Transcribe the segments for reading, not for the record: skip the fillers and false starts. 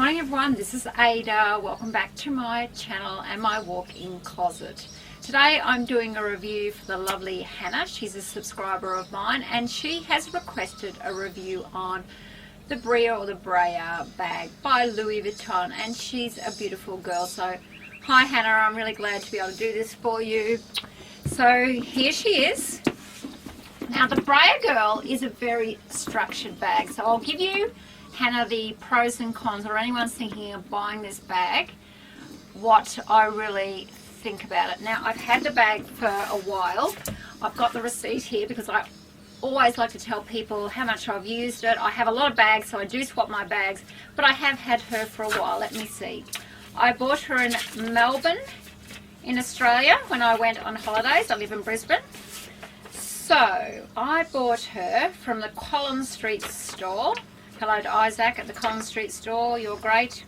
morning everyone, this is Ada. Welcome back to my channel and my walk-in closet. Today I'm doing a review for the lovely Hannah. She's a subscriber of mine and she has requested a review on the Bria or the Brea bag by Louis Vuitton, and she's a beautiful girl. So hi Hannah, I'm really glad to be able to do this for you. So here she is. Now the Brea girl is a very structured bag, so I'll give you, Hannah, the pros and cons, or anyone's thinking of buying this bag, what I really think about it. Now I've had the bag for a while. I've got the receipt here because I always like to tell people how much I've used it. I have a lot of bags, so I do swap my bags, but I have had her for a while. Let me see. I bought her in Melbourne in Australia when I went on holidays. I live in Brisbane. So I bought her from the Collins Street store. Hello to Isaac at the Collins Street store, you're great.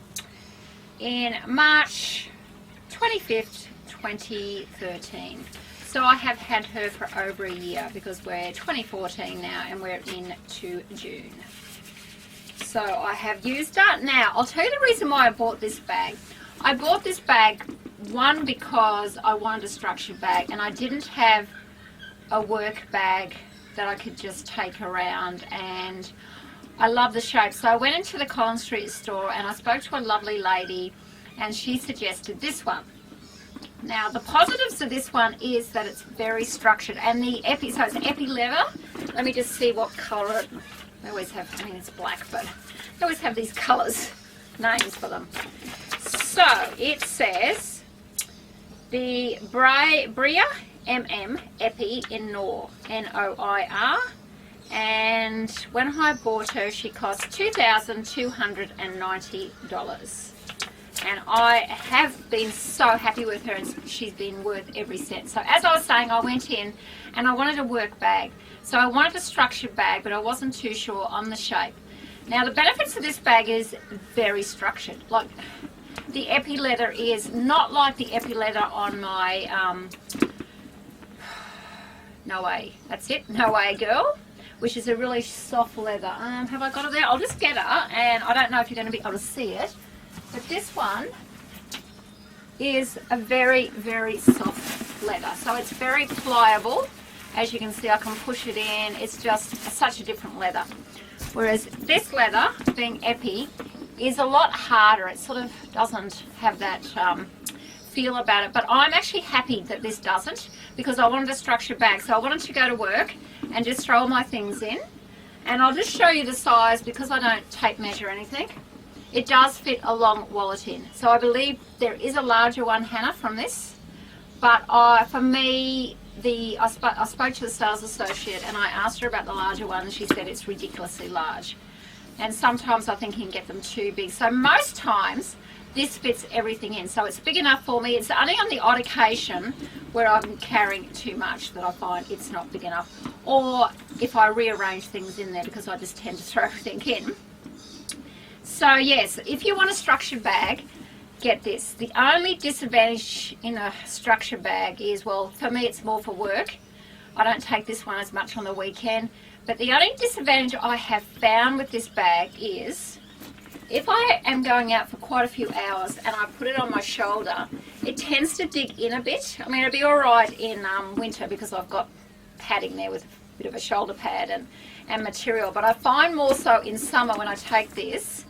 In March 25th, 2013. So I have had her for over a year because we're 2014 now and we're into June. So I have used it. Now I'll tell you the reason why I bought this bag. I bought this bag, one, because I wanted a structured bag and I didn't have a work bag that I could just take around, and I love the shape. So I went into the Collins Street store and I spoke to a lovely lady and she suggested this one. Now the positives of this one is that it's very structured, and the epi, so it's epi leather. Let me just see what colour it, they always have, I mean it's black, but they always have these colours, names for them. So it says the Bria MM Epi in Noir, N-O-I-R. And when I bought her, she cost $2,290, and I have been so happy with her, and she's been worth every cent. So as I was saying, I went in and I wanted a work bag, so I wanted a structured bag, but I wasn't too sure on the shape. Now the benefits of this bag is very structured. Like the epi leather is not like the epi leather on my No Way, that's it, No Way Girl, which is a really soft leather. Have I got it there? I'll just get her, and I don't know if you're going to be able to see it, but this one is a very, very soft leather. So it's very pliable. As you can see, I can push it in. It's just such a different leather. Whereas this leather, being epi, is a lot harder. It sort of doesn't have that feel about it, but I'm actually happy that this doesn't, because I wanted a structured bag. So I wanted to go to work and just throw all my things in, and I'll just show you the size because I don't tape measure anything. It does fit a long wallet in, so I believe there is a larger one, Hannah, from this, but for me, I spoke to the sales associate and I asked her about the larger one, and she said it's ridiculously large, and sometimes I think you can get them too big. So most times this fits everything in, so it's big enough for me. It's only on the odd occasion where I'm carrying too much that I find it's not big enough, or if I rearrange things in there, because I just tend to throw everything in. So yes, if you want a structured bag, get this. The only disadvantage in a structured bag is, well, for me it's more for work. I don't take this one as much on the weekend, but the only disadvantage I have found with this bag is if I am going out for quite a few hours and I put it on my shoulder, it tends to dig in a bit. I mean, it'll be all right in winter because I've got padding there with a bit of a shoulder pad and material, but I find more so in summer when I take this,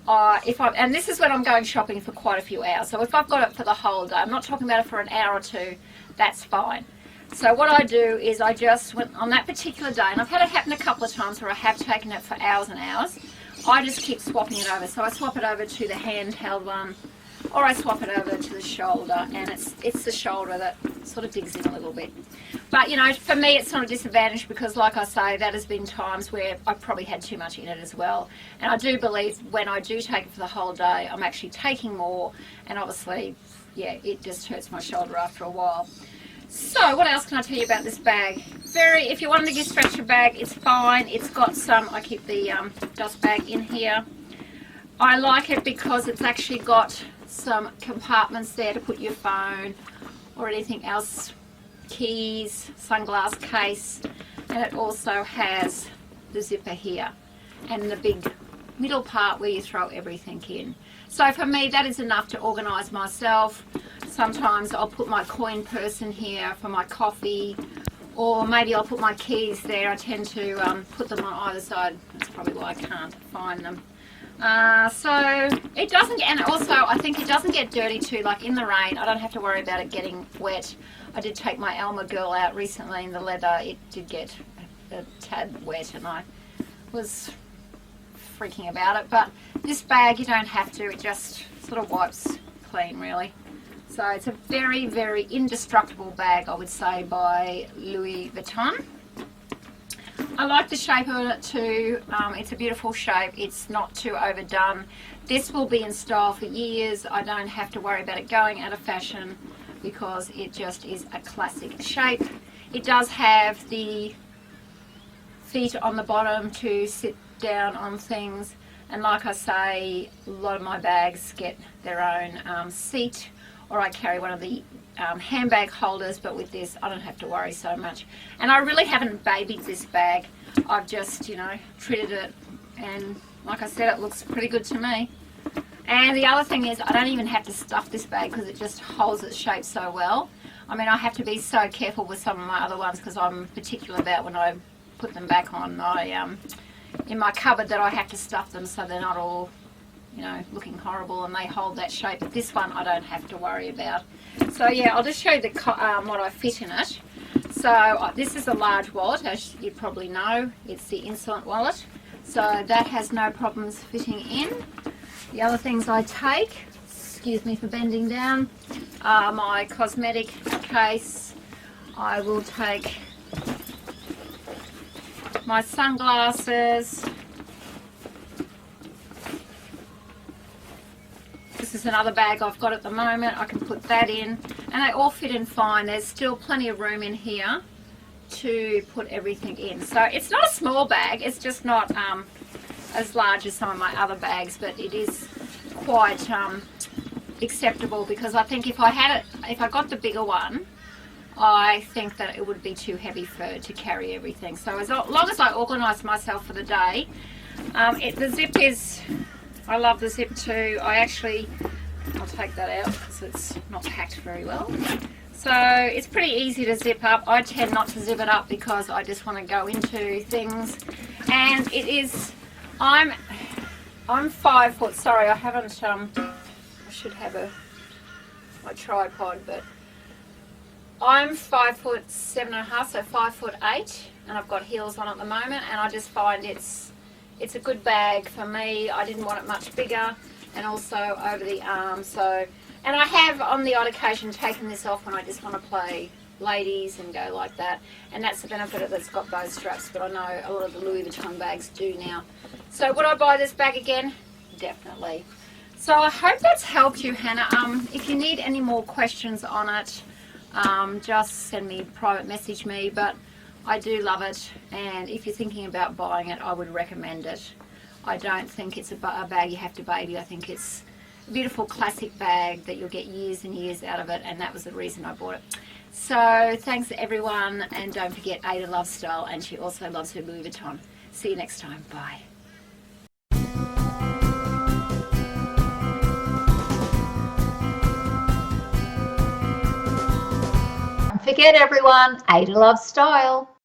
and this is when I'm going shopping for quite a few hours. So if I've got it for the whole day, I'm not talking about it for an hour or two, that's fine. So what I do is I just, on that particular day, and I've had it happen a couple of times where I have taken it for hours and hours, I just keep swapping it over. So I swap it over to the handheld one, or I swap it over to the shoulder, and it's the shoulder that sort of digs in a little bit. But you know, for me it's not a disadvantage, because like I say, that has been times where I've probably had too much in it as well. And I do believe when I do take it for the whole day, I'm actually taking more, and obviously, yeah, it just hurts my shoulder after a while. So what else can I tell you about this bag? If you wanted to get a structured bag, it's fine. It's got some, I keep the dust bag in here. I like it because it's actually got some compartments there to put your phone or anything else, keys, sunglass case, and it also has the zipper here and the big middle part where you throw everything in. So for me, that is enough to organise myself. Sometimes I'll put my coin purse in here for my coffee, or maybe I'll put my keys there. I tend to put them on either side. That's probably why I can't find them. So it doesn't get, and also I think it doesn't get dirty too, like in the rain. I don't have to worry about it getting wet. I did take my Elmer Girl out recently in the leather. It did get a tad wet and I was freaking about it, but this bag you don't have to. It just sort of wipes clean really. So it's a very, very indestructible bag, I would say, by Louis Vuitton. I like the shape of it too. It's a beautiful shape. It's not too overdone. This will be in style for years. I don't have to worry about it going out of fashion because it just is a classic shape. It does have the feet on the bottom to sit down on things, and like I say, a lot of my bags get their own seat, or I carry one of the handbag holders, but with this I don't have to worry so much. And I really haven't babied this bag. I've just, you know, treated it, and like I said, it looks pretty good to me. And the other thing is I don't even have to stuff this bag because it just holds its shape so well. I mean, I have to be so careful with some of my other ones because I'm particular about when I put them back on my in my cupboard that I have to stuff them so they're not all, you know, looking horrible, and they hold that shape. But this one I don't have to worry about. So yeah, I'll just show you the what I fit in it. So this is a large wallet, as you probably know. It's the Insolent wallet, so that has no problems fitting in. The other things I take, excuse me for bending down, are my cosmetic case. I will take my sunglasses. This is another bag I've got at the moment. I can put that in, and they all fit in fine. There's still plenty of room in here to put everything in. So it's not a small bag, it's just not as large as some of my other bags, but it is quite acceptable, because I think if I got the bigger one, I think that it would be too heavy to carry everything. So as long as I organise myself for the day, the zip is, I love the zip too. I'll take that out because it's not packed very well. So it's pretty easy to zip up. I tend not to zip it up because I just want to go into things. And it is, I'm 5 foot, sorry I haven't, I should have my tripod, but I'm 5'7.5", so 5'8", and I've got heels on at the moment, and I just find it's a good bag for me. I didn't want it much bigger, and also over the arm. So, and I have on the odd occasion taken this off when I just want to play ladies and go like that, and that's the benefit of it, it's got both straps, but I know a lot of the Louis Vuitton bags do now. So would I buy this bag again? Definitely. So I hope that's helped you, Hannah. If you need any more questions on it, just send me, private message me, but I do love it, and if you're thinking about buying it, I would recommend it. I don't think it's a bag you have to baby. I think it's a beautiful classic bag that you'll get years and years out of it, and that was the reason I bought it. So thanks everyone, and don't forget Ada loves style, and she also loves her Louis Vuitton. See you next time. Bye. Don't forget everyone, Ada loves style.